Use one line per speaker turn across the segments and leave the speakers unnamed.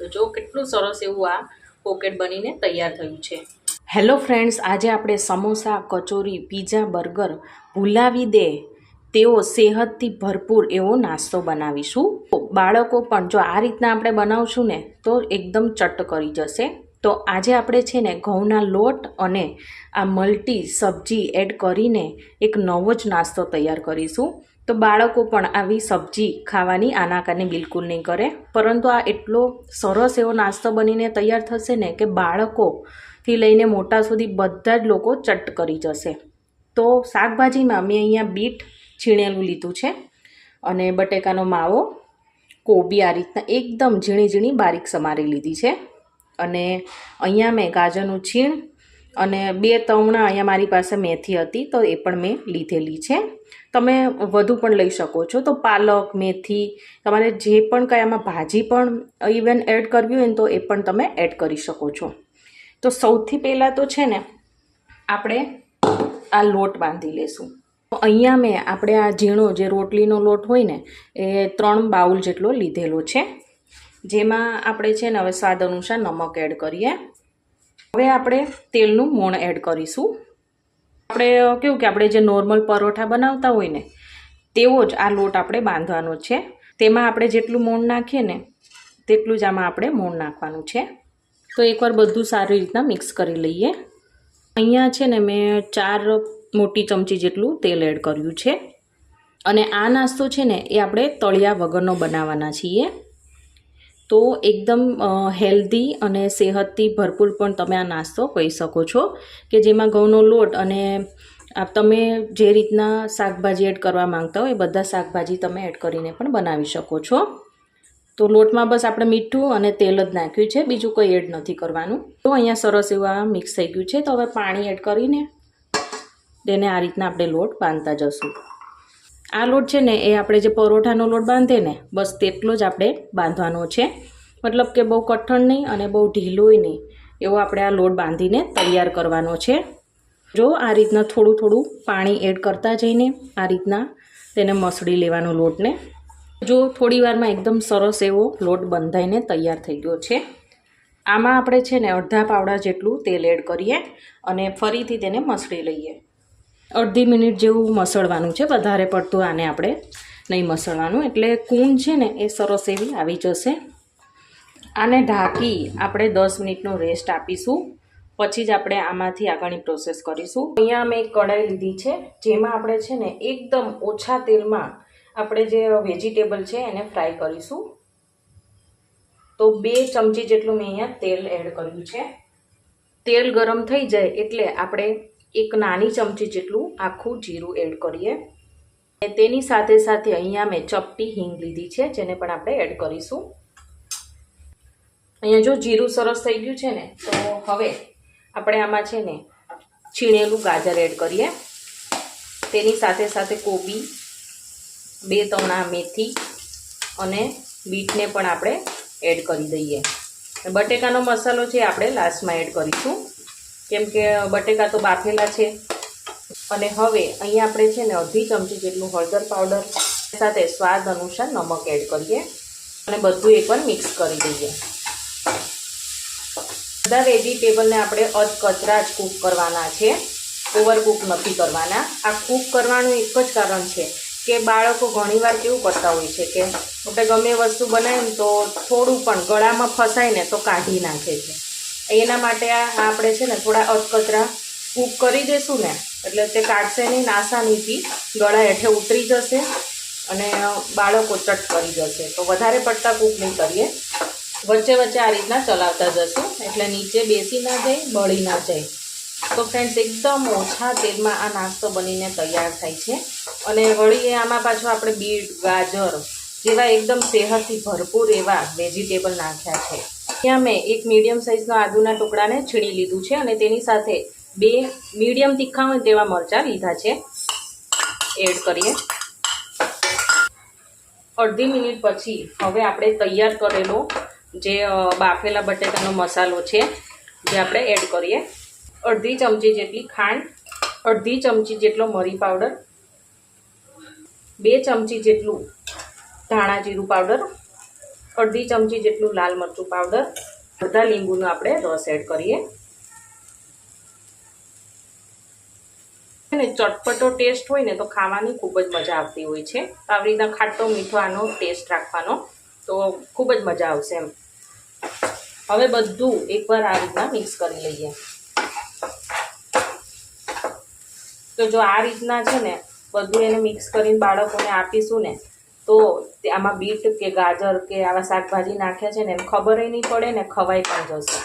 તો જો કેટલું સરસ એવું આ પોકેટ બનીને તૈયાર થયું છે। હેલો ફ્રેન્ડ્સ, આજે આપણે સમોસા, કચોરી, પીઝા, બર્ગર ભૂલાવી દે તેવો સેહતથી ભરપૂર એવો નાસ્તો બનાવીશું। બાળકો પણ જો આ રીતના આપણે બનાવશું ને તો એકદમ ચટ કરી જશે। તો આજે આપણે છે ને ઘઉંના લોટ અને આ મલ્ટી સબ્જી એડ કરીને એક નવો જ નાસ્તો તૈયાર કરીશું। તો બાળકો પણ આવી સબ્જી ખાવાની આનાકાની બિલકુલ નહીં કરે, પરંતુ આ એટલો સરસ એવો નાસ્તો બનીને તૈયાર થશે ને કે બાળકોથી લઈને મોટા સુધી બધા જ લોકો ચટ કરી જશે। તો શાકભાજીમાં મેં અહીંયા બીટ છીણેલું લીધું છે અને બટેકાનો માવો, કોબી આ રીતના એકદમ ઝીણી ઝીણી બારીક સમારી લીધી છે અને અહીંયા મેં ગાજરનું છીણ અને 2 તવણા અહીંયા મારી પાસે મેથી હતી તો એ પણ મેં લીધેલી છે। તમે વધુ પણ લઈ શકો છો, તો પાલક, મેથી, તમારે જે પણ કંઈ આમાં ભાજી પણ ઇવન એડ કરવી હોય ને તો એ પણ તમે એડ કરી શકો છો। તો સૌથી પહેલાં તો છે ને આપણે આ લોટ બાંધી લેશું। અહીંયા મેં આપણે આ ઝીણો જે રોટલીનો લોટ હોય ને એ 3 બાઉલ જેટલો લીધેલો છે, જેમાં આપણે છે ને હવે સ્વાદ અનુસાર નમક એડ કરીએ। હવે આપણે તેલનું મોણ એડ કરીશું। આપણે કેવું કે આપણે જે નોર્મલ પરોઠા બનાવતા હોય ને તેવો જ આ લોટ આપણે બાંધવાનો છે। તેમાં આપણે જેટલું મોણ નાખીએ ને તેટલું જ આમાં આપણે મોણ નાખવાનું છે। તો એકવાર બધું સારી રીતના મિક્સ કરી લઈએ। અહીંયા છે ને મેં 4 મોટી ચમચી જેટલું તેલ એડ કર્યું છે અને આ નાસ્તો છે ને એ આપણે તળિયા વગરનો બનાવવાના છીએ। તો એકદમ હેલ્ધી અને સેહતથી ભરપૂર પણ તમે આ નાસ્તો કહી શકો છો, કે જેમાં ઘઉંનો લોટ અને તમે જે રીતના શાકભાજી એડ કરવા માંગતા હોય એ બધા શાકભાજી તમે એડ કરીને પણ બનાવી શકો છો। તો લોટમાં બસ આપણે મીઠું અને તેલ જ નાખ્યું છે, બીજું કંઈ એડ નથી કરવાનું। તો અહીંયા સરસ એવા મિક્સ થઈ ગયું છે, તો હવે પાણી એડ કરીને તેને આ રીતના આપણે લોટ બાંધતા જશું। આ લોટ છે ને એ આપણે જે પરોઠાનો લોટ બાંધે ને બસ તેટલો જ આપણે બાંધવાનો છે, મતલબ કે બહુ કઠણ નહીં અને બહુ ઢીલોય નહીં, એવો આપણે આ લોટ બાંધીને તૈયાર કરવાનો છે। જો આ રીતના થોડું થોડું પાણી એડ કરતા જઈને આ રીતના તેને મસળી લેવાનો લોટને। જો થોડી વારમાં એકદમ સરસ એવો લોટ બંધાઈને તૈયાર થઈ ગયો છે। આમાં આપણે છે ને અડધા પાવડા જેટલું તેલ એડ કરીએ અને ફરીથી તેને મસળી લઈએ। અડધી મિનિટ જેવું મસળવાનું છે, વધારે પડતું આને આપણે નહીં મસળવાનું, એટલે કૂણ છે ને એ સરસ એવી આવી જશે। આને ઢાંકી આપણે 10 મિનિટનો રેસ્ટ આપીશું, પછી જ આપણે આમાંથી આગળની પ્રોસેસ કરીશું। અહીંયા મેં એક કઢાઈ લીધી છે, જેમાં આપણે છે ને એકદમ ઓછા તેલમાં આપણે જે વેજીટેબલ છે એને ફ્રાય કરીશું। તો 2 ચમચી જેટલું મેં અહીંયા તેલ એડ કર્યું છે। તેલ ગરમ થઈ જાય એટલે આપણે એક નાની ચમચી જેટલું આખું જીરું એડ કરીએ। તેની સાથે સાથે અહીંયા મેં ચપટી હિંગ લીધી છે, જેને પણ આપણે એડ કરીશું। અહીંયા જો જીરું સરસ થઈ ગયું છે ને તો હવે આપણે આમાં છે ને છીણેલું ગાજર એડ કરીએ। તેની સાથે સાથે કોબી, 2 તવણા મેથી અને બીટને પણ આપણે એડ કરી દઈએ। બટેકાનો મસાલો છે આપણે લાસ્ટમાં એડ કરીશું, કેમ કે બટેકા તો બાફેલા છે। અને હવે અહીંયા આપણે છે ને અડધી ચમચી જેટલું હળદર પાવડર સાથે સ્વાદ અનુસાર નમક એડ કરીએ અને બધું એકવાર મિક્સ કરી દઈએ। બધા વેજીટેબલને આપણે અધકચરા જ કૂક કરવાના છે, ઓવરકૂક નથી કરવાના। આ કૂક કરવાનું એક જ કારણ છે કે બાળકો ઘણીવાર કેવું કરતા હોય છે કે આપણે ગમે વસ્તુ બનાવીને તો થોડું પણ ગળામાં ફસાય ને તો કાઢી નાખે છે। એના માટે આપણે છે ને થોડા અધકચરા કૂક કરી દઈશું ને એટલે તે કાઢશે નહીં, આસાનીથી ગળા હેઠે ઉતરી જશે અને બાળકો ચટ કરી જશે। તો વધારે પડતા કૂક નહીં કરીએ, વચ્ચે વચ્ચે આ રીતના ચલાવતા જશું એટલે નીચે બેસી ના જાય, બળી ના જાય। તો ફ્રેન્ડ્સ, એકદમ ઓછા તેલમાં આ નાસ્તો બનીને તૈયાર થાય છે અને વળી આમાં પાછું આપણે બીટ, ગાજર જેવા એકદમ સેહતથી ભરપૂર એવા વેજીટેબલ નાખ્યા છે। ત્યાં મેં એક મીડિયમ સાઇઝના આદુના ટુકડાને છીણી લીધું છે અને તેની સાથે 2 મીડિયમ તીખા હોય તેવા મરચાં લીધા છે, એડ કરીએ। અડધી મિનિટ પછી હવે આપણે તૈયાર કરેલો જે બાફેલા બટેકાનો મસાલો છે જે આપણે એડ કરીએ। અડધી ચમચી જેટલી ખાંડ, અડધી ચમચી જેટલો મરી પાવડર, 2 ચમચી જેટલું ધાણા જીરું પાવડર અડધી ચમચી જેટલું લાલ મરચું પાવડર, અડધા લીંબુનો આપણે રસ એડ કરીએ. અને ચટપટો ટેસ્ટ હોય ને તો ખાવાની ખૂબ જ મજા આવતી હોય છે. આવી રીતના ખાટો મીઠો આનો ટેસ્ટ રાખવાનો તો ખૂબ જ મજા આવશે એમ. હવે બધું એકવાર આ રીતના મિક્સ કરી લઈએ. તો જો આ રીતના છે ને બધું એને મિક્સ કરીને બાળકોને આપીશું ને તો આમાં બીટ કે ગાજર કે આવા શાકભાજી નાખ્યા છે ને એને ખબર નહીં પડે ને ખવાઈ પણ જશે.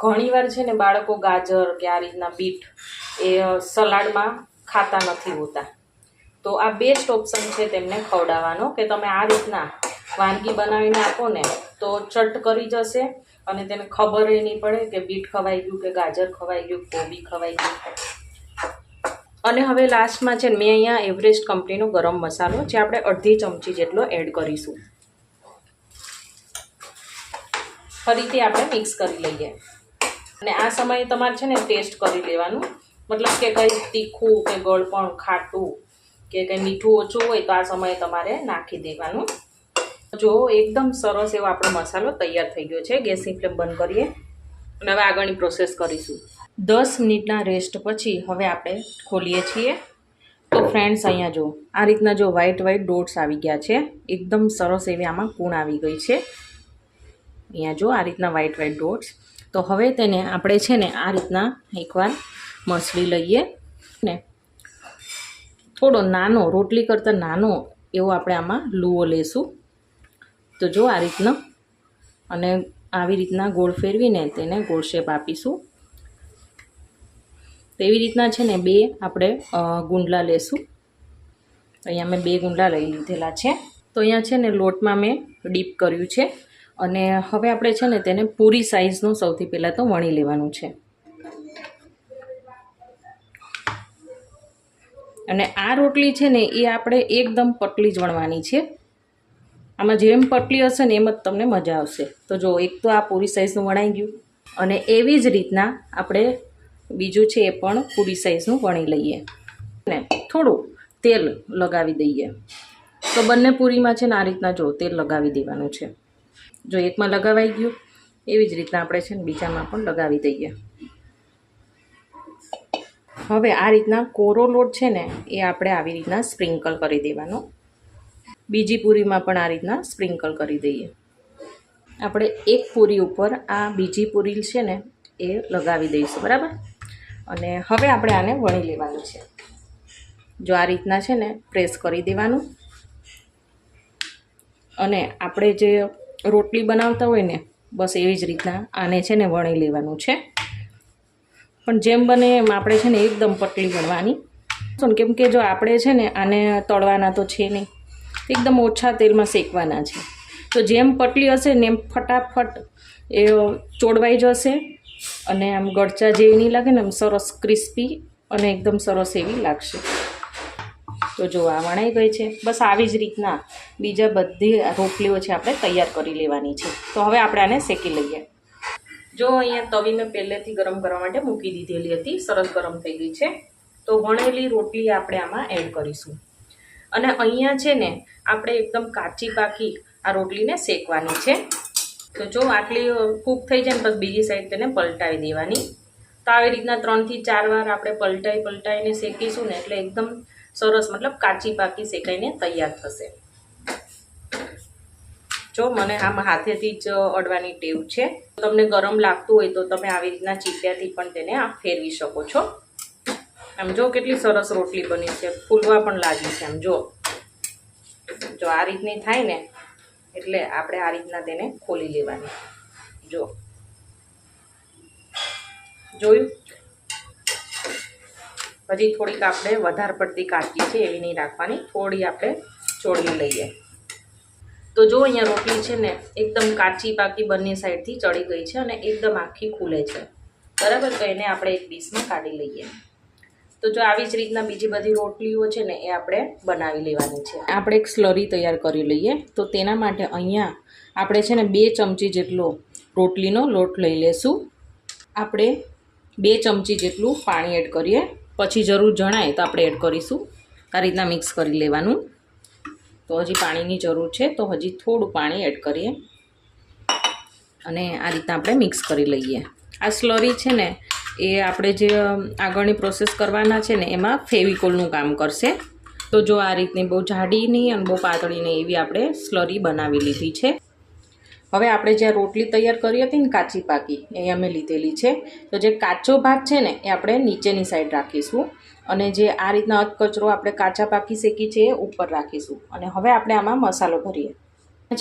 ઘણીવાર છે ને બાળકો ગાજર કે આ રીતના બીટ એ સલાડમાં ખાતા નથી હોતા. તો આ બેસ્ટ ઓપ્શન છે તેમને ખવડાવવાનો કે તમે આ રીતના વાનગી બનાવીને આપો ને તો ચટ કરી જશે અને તેને ખબર નહીં પડે કે બીટ ખવાઈ ગયું કે ગાજર ખવાઈ ગયું, કોબી ખવાઈ ગયું. અને હવે લાસ્ટમાં છે મેં અહીંયા એવરેસ્ટ કંપનીનો ગરમ મસાલો જે આપણે અડધી ચમચી જેટલો એડ કરીશું. ફરીથી આપણે મિક્સ કરી લઈએ. અને આ સમયે તમારે છે ને ટેસ્ટ કરી લેવાનું, મતલબ કે કંઈ તીખું કે ગળપણ ખાટું કે કંઈ મીઠું ઓછું હોય તો આ સમયે તમારે નાખી દેવાનું. જો એકદમ સરસ એવો આપણો મસાલો તૈયાર થઈ ગયો છે. ગેસની ફ્લેમ બંધ કરીએ અને હવે આગળની પ્રોસેસ કરીશું. 10 મિનિટના રેસ્ટ પછી હવે આપણે ખોલીએ છીએ. તો ફ્રેન્ડ્સ અહીંયા જો આ રીતના જો વ્હાઈટ ડોટ્સ આવી ગયા છે. એકદમ સરસ એવી આમાં કૂણ આવી ગઈ છે. અહીંયા જો આ રીતના વ્હાઈટ ડોટ્સ. તો હવે તેને આપણે છે ને આ રીતના એકવાર મસળી લઈએ ને થોડો નાનો રોટલી કરતાં નાનો એવો આપણે આમાં લુઓ લેશું. તો જો આ રીતના અને આવી રીતના ગોળ ફેરવીને તેને ગોળ શેપ આપીશું. તેવી રીતના છે ને 2 આપણે ગુંડલા લેશું. અહીંયા મેં 2 ગુંડલા લઈ લીધેલા છે. તો અહીંયા છે ને લોટમાં મેં ડીપ કર્યું છે અને હવે આપણે છે ને તેને પૂરી સાઈઝનું સૌથી પહેલાં તો વણી લેવાનું છે. અને આ રોટલી છે ને એ આપણે એકદમ પતલી જ વણવાની છે. આમાં જેમ પતલી હશે ને એમ જ તમને મજા આવશે. તો જો એક તો આ પૂરી સાઈઝનું વણાઈ ગયું અને એવી જ રીતના આપણે બીજું છે એ પણ પૂરી સાઈઝનું વણી લઈએ ને થોડું તેલ લગાવી દઈએ. તો બંને પૂરીમાં છે ને આ રીતના જો તેલ લગાવી દેવાનું છે. જો એકમાં લગાવાઈ ગયું એવી જ રીતના આપણે છે ને બીજામાં પણ લગાવી દઈએ. હવે આ રીતના કોરો લોટ છે ને એ આપણે આવી રીતના સ્પ્રિંકલ કરી દેવાનો. બીજી પૂરીમાં પણ આ રીતના સ્પ્રિંકલ કરી દઈએ. આપણે એક પૂરી ઉપર આ બીજી પૂરી છે ને એ લગાવી દઈશું, બરાબર. અને હવે આપણે આને વણી લેવાનું છે. જો આ રીતના છે ને પ્રેસ કરી દેવાનું. અને આપણે જે રોટલી બનાવતા હોય ને બસ એવી જ રીતના આને છે ને વણી લેવાનું છે. પણ જેમ બને એમ આપણે છે ને એકદમ પતલી વણવાની, કેમ કે જો આપણે છે ને આને તળવાના તો છે નહીં, એકદમ ઓછા તેલમાં શેકવાના છે. તો જેમ પતલી હશે ને એમ ફટાફટ એ ચોળવાઈ જશે અને આમ ગળચા જેવી નહીં લાગે ને, આમ સરસ ક્રિસ્પી અને એકદમ સરસ એવી લાગશે. તો જો આ વણાઈ ગઈ છે. બસ આવી જ રીતના બીજા બધી રોટલીઓ છે આપણે તૈયાર કરી લેવાની છે. તો હવે આપણે આને શેકી લઈએ. જો અહીંયા તવી મેં પહેલેથી ગરમ કરવા માટે મૂકી દીધેલી હતી, સરસ ગરમ થઈ ગઈ છે. તો વણેલી રોટલી આપણે આમાં એડ કરીશું. અને અહીંયા છે ને આપણે એકદમ કાચી પાકી આ રોટલીને શેકવાની છે. તો જો આટલી કૂક થઈ જાય ને પછી બીજી સાઈડ તેને પલટાવી દેવાની. તો આવી રીતના 3 થી 4 વાર આપણે પલટાઈને શેકીશું ને એટલે એકદમ સરસ, મતલબ કાચી પાકી શેકાઈને તૈયાર થશે. જો મને આમાં હાથેથી જ અડવાની ટેવ છે. તમને ગરમ લાગતું હોય તો તમે આવી રીતના ચીપિયાથી પણ તેને આમ ફેરવી શકો છો. આમ જો કેટલી સરસ રોટલી બની છે, ફૂલવા પણ લાગી છે. આમ જો આ રીતની થાય ને એટલે આપણે આ રીતના તેને ખોલી લેવાની. જોયું? હજી થોડીક આપણે વધારે પડતી કાચી છે એવી નહીં રાખવાની, થોડી આપણે ચોળવી લઈએ. તો જો અહીંયા રોટલી છે ને એકદમ કાચી પાકી બંને સાઈડથી ચડી ગઈ છે અને એકદમ આખી ખુલે છે, બરાબર. તો એને આપણે એક ડીશમાં કાઢી લઈએ. તો જો આવી જ રીતના બીજી બધી રોટલીઓ છે ને એ આપણે બનાવી લેવાની છે. આપણે એક સ્લરી તૈયાર કરી લઈએ. તો તેના માટે અહીંયા આપણે છે ને 2 ચમચી જેટલો રોટલીનો લોટ લઈ લેશું. આપણે 2 ચમચી જેટલું પાણી એડ કરીએ, પછી જરૂર જણાય તો આપણે એડ કરીશું. આ રીતના મિક્સ કરી લેવાનું. તો તો હજી પાણીની જરૂર છે, તો હજી થોડું પાણી એડ કરીએ અને આ રીતના આપણે મિક્સ કરી લઈએ. આ સ્લરી છે ને એ આપણે જે આગળની પ્રોસેસ કરવાના છે ને એમાં ફેવિકોલનું કામ કરશે. તો જો આ રીતની બહુ જાડી નહીં અને બહુ પાતળી નહીં એવી આપણે સ્લરી બનાવી લીધી છે. હવે આપણે જ્યાં રોટલી તૈયાર કરી હતી ને કાચી પાકી એ અમે લીધેલી છે. તો જે કાચો ભાગ છે ને એ આપણે નીચેની સાઈડ રાખીશું અને જે આ રીતના અધકચરો આપણે કાચા પાકી શેકી છે એ ઉપર રાખીશું. અને હવે આપણે આમાં મસાલો ભરીએ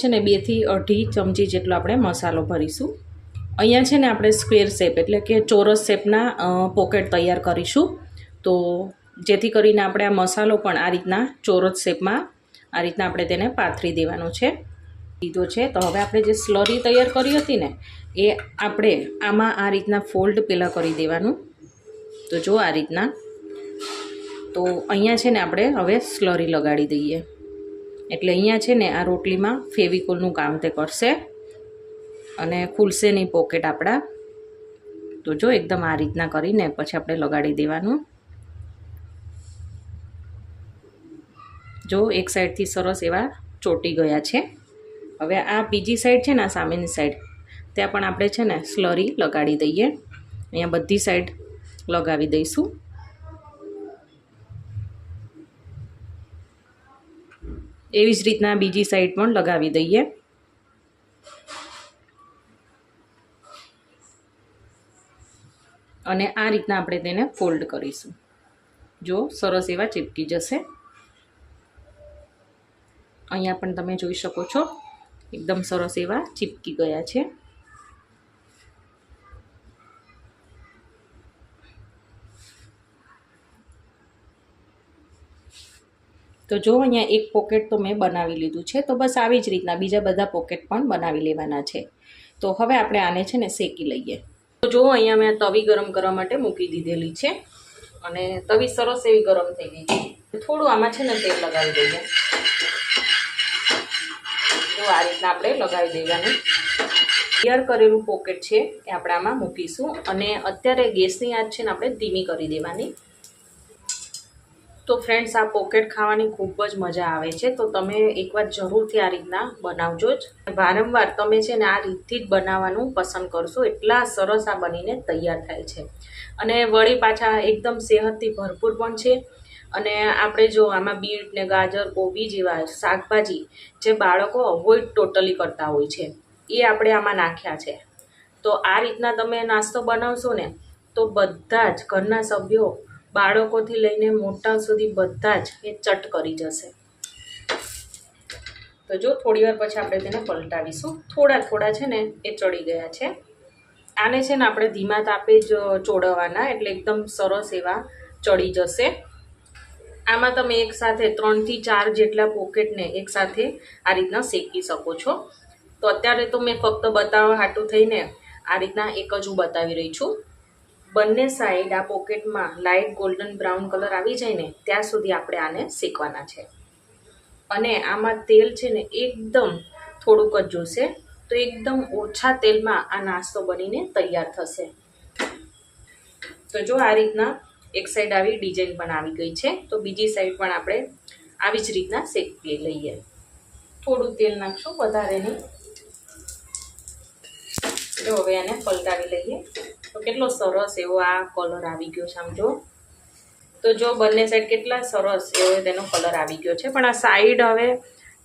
છે ને 2 થી 2.5 ચમચી જેટલો આપણે મસાલો ભરીશું. અહીંયા છે ને આપણે સ્ક્વેર શેપ એટલે કે ચોરસ શેપના પોકેટ તૈયાર કરીશું. તો જેથી કરીને આપણે આ મસાલો પણ આ રીતના ચોરસ શેપમાં આ રીતના આપણે તેને પાથરી દેવાનો છે. લીધો છે. તો હવે આપણે જે સ્લરી તૈયાર કરી હતી ને એ આપણે આમાં આ રીતના ફોલ્ડ પહેલાં કરી દેવાનું. તો જો આ રીતના. તો અહીંયા છે ને આપણે હવે સ્લરી લગાડી દઈએ એટલે અહીંયા છે ને આ રોટલીમાં ફેવિકોલનું કામ તે કરશે અને ખુલશે નહીં પોકેટ આપણા. તો જો એકદમ આ રીતના કરીને પછી આપણે લગાડી દેવાનું. જો એક સાઈડથી સરસ એવા ચોંટી ગયા છે. હવે આ બીજી સાઈડ છે ને આ સામેની સાઈડ ત્યાં પણ આપણે છે ને સ્લરી લગાડી દઈએ. અહીંયા બધી સાઈડ લગાવી દઈશું. એવી જ રીતના બીજી સાઈડ પણ લગાવી દઈએ. અને આ રીતના આપણે તેને ફોલ્ડ કરીશું. જો સરસ એવા ચીપકી જશે. અહીંયા પણ તમે જોઈ શકો છો એકદમ સરસ એવા ચીપકી ગયા છે. તો જો અહીંયા એક પોકેટ તો મેં બનાવી લીધું છે. તો બસ આવી જ રીતના બીજા બધા પોકેટ પણ બનાવી લેવાના છે. તો હવે આપણે આને છે ને શેકી લઈએ. તો જો અહીંયા મેં તવી ગરમ કરવા માટે મૂકી દીધેલી છે અને તવી સરસ એવી ગરમ થઈ ગઈ છે. થોડું આમાં છે ને તેલ લગાવી દઈએ. તો આ રીતના આપણે લગાવી દેવાનું. તૈયાર કરેલું પોકેટ છે એ આપણે આમાં મૂકીશું અને અત્યારે ગેસની આંચ છે ને આપણે ધીમી કરી દેવાની. તો ફ્રેન્ડ્સ આ પોકેટ ખાવાની ખૂબ જ મજા આવે છે. તો તમે એકવાર જરૂરથી આ રીતના બનાવજો જ. વારંવાર તમે છે ને આ રીતથી જ બનાવવાનું પસંદ કરશો. એટલા સરસ આ બનીને તૈયાર થાય છે અને વળી પાછા એકદમ સેહતથી ભરપૂર પણ છે. અને આપણે જો આમાં બીટ ને ગાજર કોબી જેવા શાકભાજી જે બાળકો અવોઇડ ટોટલી કરતા હોય છે એ આપણે આમાં નાખ્યા છે. તો આ રીતના તમે નાસ્તો બનાવશો ને તો બધા જ ઘરના સભ્યો બાળકોથી લઈને મોટા સુધી બધા જ એ ચટ કરી જશે. તો જો થોડી વાર પછી આપણે તેને પલટાવીશું. થોડા છે ને એ ચડી ગયા છે. આને છે ને આપણે ધીમા તાપે જ ચોળવવાના એટલે એકદમ સરસ એવા ચડી જશે. આમાં તમે એકસાથે 3 થી 4 જેટલા પોકેટને એકસાથે આ રીતના શેકી શકો છો. તો અત્યારે તો મેં ફક્ત બતાવવા હાટું થઈને આ રીતના એક જ હું બતાવી રહી છું. બંને સાઈડ આ પોકેટમાં લાઇટ ગોલ્ડન બ્રાઉન કલર આવી જાય ને ત્યાં સુધી આપણે આને શેકવાના છે. અને આમાં તેલ છે ને એકદમ થોડુંક જ જોશે. તો એકદમ ઓછા તેલમાં આ નાસ્તો બનીને તૈયાર થશે. તો જો આ રીતના એક સાઈડ આવી ડિઝાઇન પણ આવી ગઈ છે. તો બીજી સાઈડ પણ આપણે આવી જ રીતના શેકી લઈએ. થોડું તેલ નાખશું, વધારે નહીં. જો હવે એને પલટાવી લઈએ. તો કેટલો સરસ એવો આ કલર આવી ગયો છે આમ જો. તો જો બંને સાઈડ કેટલા સરસ એવો તેનો કલર આવી ગયો છે. પણ આ સાઈડ હવે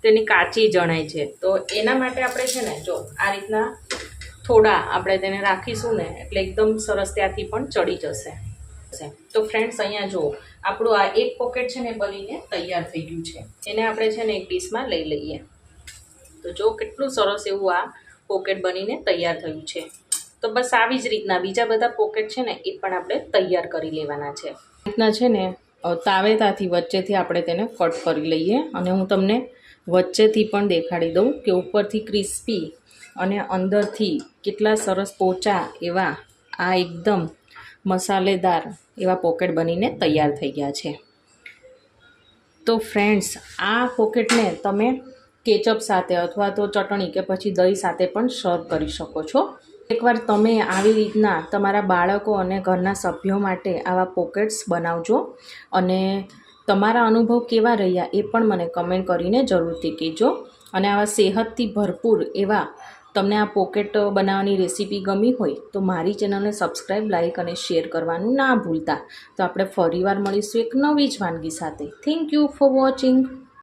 તેની કાચી જણાય છે. તો એના માટે આપણે છે ને જો આ રીતના થોડા આપણે તેને રાખીશું ને એટલે એકદમ સરસ ત્યાંથી પણ ચડી જશે. તો ફ્રેન્ડ્સ અહીંયા જો આપણું આ એક પોકેટ છે ને બનીને તૈયાર થઈ ગયું છે. એને આપણે છે ને એક ડીશમાં લઈ લઈએ. તો જો કેટલું સરસ એવું આ પોકેટ બનીને તૈયાર થયું છે. તો બસ આવી જ રીતના બીજા બધા પોકેટ છે ને એ પણ આપણે તૈયાર કરી લેવાના છે. રીતના છે ને તાવેતાથી વચ્ચેથી આપણે તેને કટ કરી લઈએ અને હું તમને વચ્ચેથી પણ દેખાડી દઉં કે ઉપરથી ક્રિસ્પી અને અંદરથી કેટલા સરસ પોચા એવા આ એકદમ મસાલેદાર એવા પોકેટ બનીને તૈયાર થઈ ગયા છે. તો ફ્રેન્ડ્સ આ પોકેટને તમે કેચઅપ સાથે અથવા તો ચટણી કે પછી દહીં સાથે પણ સર્વ કરી શકો છો. એકવાર તમે આવી રીતના તમારા બાળકો અને ઘરના સભ્યો માટે આવા પોકેટ્સ બનાવજો અને તમારા અનુભવ કેવા રહ્યા એ પણ મને કમેન્ટ કરીને જરૂરથી કહેજો. અને આવા સેહતથી ભરપૂર એવા તમને આ પોકેટ બનાવવાની રેસીપી ગમી હોય તો મારી ચેનલને સબસ્ક્રાઈબ, લાઈક અને શેર કરવાનું ના ભૂલતા. તો આપણે ફરીવાર મળીશું એક નવી જ વાનગી સાથે. Thank you for watching.